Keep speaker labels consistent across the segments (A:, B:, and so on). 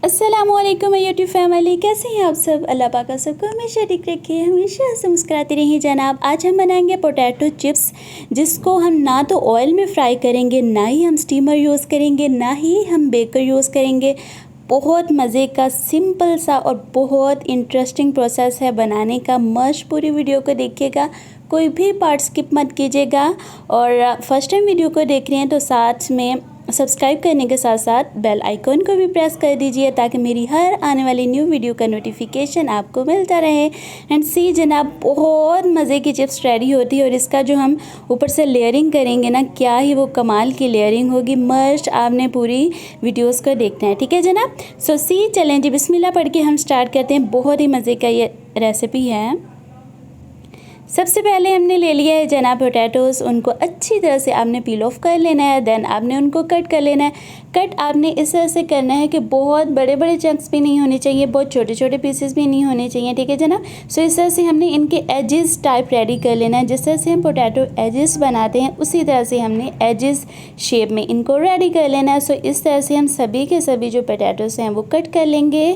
A: अस्सलाम वालेकुम YouTube family, कैसे हैं आप सब। अल्लाह पाक आप सबको हमेशा ठीक रखे, हमेशा से मुस्कुराते रहिए जनाब। आज हम बनाएंगे पोटैटो चिप्स, जिसको हम ना तो ऑयल में फ्राई करेंगे, ना ही हम स्टीमर यूज़ करेंगे, ना ही हम बेकर यूज़ करेंगे। बहुत मज़े का सिंपल सा और बहुत इंटरेस्टिंग प्रोसेस है बनाने का। मस्त पूरी वीडियो को देखिएगा, कोई भी पार्ट स्किप मत कीजिएगा। और फर्स्ट टाइम वीडियो को देख रहे हैं तो साथ में सब्सक्राइब करने के साथ साथ बेल आइकन को भी प्रेस कर दीजिए, ताकि मेरी हर आने वाली न्यू वीडियो का नोटिफिकेशन आपको मिलता रहे। एंड सी जनाब, बहुत मज़े की चिप्स रेडी होती है। और इसका जो हम ऊपर से लेयरिंग करेंगे ना, क्या ही वो कमाल की लेयरिंग होगी। मस्ट आपने पूरी वीडियोस को देखना है, ठीक है जनाब। सो सी चलें जी, बिस्मिल्लाह पढ़ के हम स्टार्ट करते हैं। बहुत ही मज़े का ये रेसिपी है। सबसे पहले हमने ले लिया है जनाब पोटैटोज़, उनको अच्छी तरह से आपने पील ऑफ कर लेना है। देन आपने उनको कट कर लेना है। कट आपने इस तरह से करना है कि बहुत बड़े बड़े चंक्स भी नहीं होने चाहिए, बहुत छोटे छोटे पीसेस भी नहीं होने चाहिए, ठीक है जनाब। सो इस तरह से हमने इनके एजेस टाइप रेडी कर लेना है। जिस तरह से हम पोटैटो एजेस बनाते हैं, उसी तरह से हमने एजेस शेप में इनको रेडी कर लेना है। सो इस तरह से हम सभी के सभी जो पोटैटोज़ हैं वो कट कर लेंगे।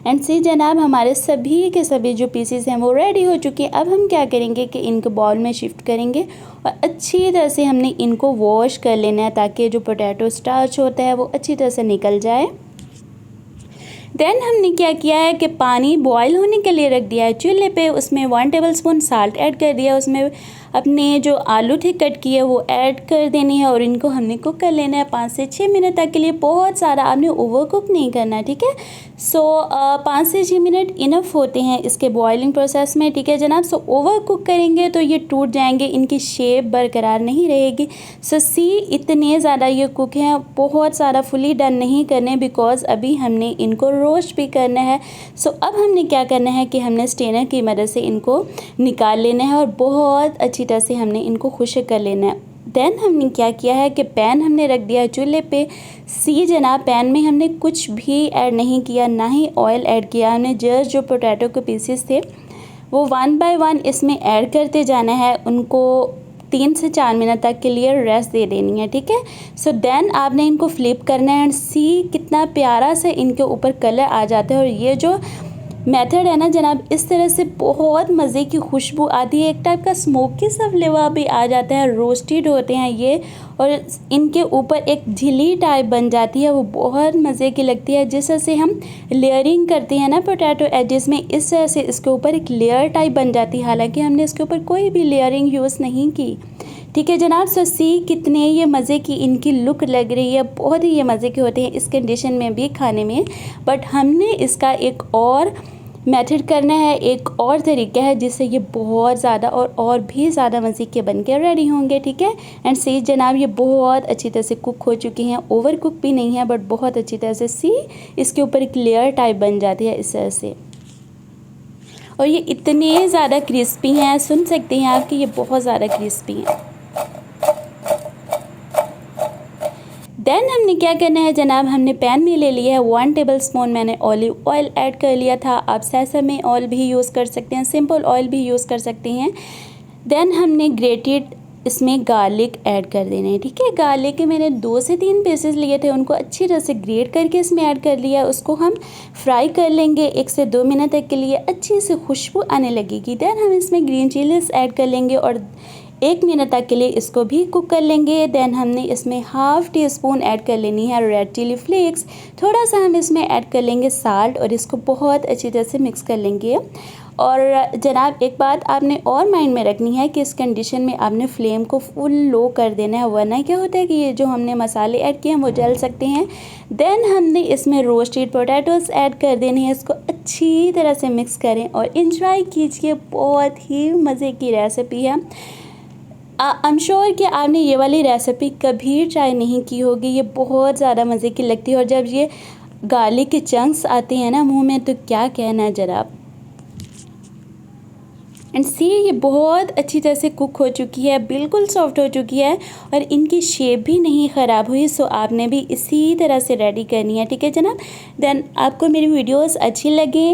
A: एंड सी जनाब, हमारे सभी के सभी जो पीसेस हैं वो रेडी हो चुके हैं। अब हम क्या करेंगे कि इनको बाउल में शिफ्ट करेंगे और अच्छी तरह से हमने इनको वॉश कर लेना है, ताकि जो पोटैटो स्टार्च होता है वो अच्छी तरह से निकल जाए। देन हमने क्या किया है कि पानी बॉयल होने के लिए रख दिया है चूल्हे पे। उसमें 1 टेबलस्पून साल्ट ऐड कर दिया। उसमें अपने जो आलू थे कट किए वो ऐड कर देनी है और इनको हमने कुक कर लेना है 5 से 6 मिनट तक के लिए। बहुत सारा आपने ओवर कुक नहीं करना, ठीक है। सो 5 से 6 मिनट इनफ होते हैं इसके बॉयलिंग प्रोसेस में, ठीक है जनाब। सो ओवर कुक करेंगे तो ये टूट जाएंगे, इनकी शेप बरकरार नहीं रहेगी। सो सी इतने ज़्यादा ये कुक हैं, बहुत सारा फुली डन नहीं करने, बिकॉज अभी हमने इनको रोस्ट भी करना है। सो अब हमने क्या करना है कि हमने स्ट्रेनर की मदद से इनको निकाल लेना है और बहुत अच्छी तरह से हमने इनको खुश्क कर लेना है। देन हमने क्या किया है कि पैन हमने रख दिया है चूल्हे पे। सी जनाब, पैन में हमने कुछ भी ऐड नहीं किया, ना ही ऑयल ऐड किया। हमने जस्ट जो पोटैटो के पीसेस थे वो 1 बाय 1 इसमें ऐड करते जाना है। उनको 3 से 4 मिनट तक के लिए रेस्ट दे देनी है, ठीक है। सो देन आपने इनको फ्लिप करना है। एंड सी कितना प्यारा से इनके ऊपर कलर आ जाता है। और ये जो मेथड है ना जनाब, इस तरह से बहुत मज़े की खुशबू आती है, एक टाइप का स्मोकी सा फ्लेवर भी आ जाता है। रोस्टेड होते हैं ये और इनके ऊपर एक झिल्ली टाइप बन जाती है, वो बहुत मज़े की लगती है। जिस तरह से हम लेयरिंग करते हैं ना पोटैटो एजेस में, इस तरह से इसके ऊपर एक लेयर टाइप बन जाती है। हालांकि हमने इसके ऊपर कोई भी लेयरिंग यूज़ नहीं की, ठीक है जनाब। सो सी कितने ये मज़े की इनकी लुक लग रही है, बहुत ही ये मज़े के होते हैं इस कंडीशन में भी खाने में। बट हमने इसका एक और मेथड करना है, एक और तरीका है जिससे ये बहुत ज़्यादा और भी ज़्यादा मज़े के बन के रेडी होंगे, ठीक है। एंड सी जनाब, ये बहुत अच्छी तरह से कुक हो चुकी हैं, ओवर कुक भी नहीं है, बट बहुत अच्छी तरह से सी इसके ऊपर एक लेयर टाइप बन जाती है इस तरह से। और ये इतने ज़्यादा क्रिस्पी हैं, सुन सकते हैं आप कि ये बहुत ज़्यादा क्रिस्पी हैं। देन हमने क्या करना है जनाब, हमने पैन में ले लिया है 1 टेबलस्पून मैंने ऑलिव ऑयल ऐड कर लिया था। आप सेसमे ऑयल भी यूज़ कर सकते हैं, सिंपल ऑयल भी यूज़ कर सकते हैं। देन हमने ग्रेटेड इसमें गार्लिक ऐड कर देना है, ठीक है। गार्लिक के मैंने 2 से 3 पीसेस लिए थे, उनको अच्छी तरह से ग्रेट करके इसमें ऐड कर लिया। उसको हम फ्राई कर लेंगे 1 से 2 मिनट तक के लिए, अच्छी से खुशबू आने लगेगी। देन हम इसमें ग्रीन चिलीज ऐड कर लेंगे और 1 मिनट तक के लिए इसको भी कुक कर लेंगे। देन हमने इसमें ½ टीस्पून ऐड कर लेनी है रेड चिली फ्लेक्स। थोड़ा सा हम इसमें ऐड कर लेंगे साल्ट और इसको बहुत अच्छी तरह से मिक्स कर लेंगे। और जनाब, एक बात आपने और माइंड में रखनी है कि इस कंडीशन में आपने फ्लेम को फुल लो कर देना है, वरना क्या होता है कि ये जो हमने मसाले ऐड किए हैं वो जल सकते हैं। देन हमने इसमें रोस्टेड पोटैटोज़ ऐड कर देने हैं, इसको अच्छी तरह से मिक्स करें और इंजॉय कीजिए। बहुत ही मज़े की रेसिपी है। आई एम श्योर कि आपने ये वाली रेसिपी कभी ट्राई नहीं की होगी, ये बहुत ज़्यादा मज़े की लगती है। और जब ये गार्लिक के चंक्स आते हैं ना मुंह में, तो क्या कहना है जनाब। एंड सी, ये बहुत अच्छी तरह से कुक हो चुकी है, बिल्कुल सॉफ्ट हो चुकी है और इनकी शेप भी नहीं ख़राब हुई। सो आपने भी इसी तरह से रेडी करनी है, ठीक है जनाब। देन आपको मेरी वीडियोस अच्छी लगे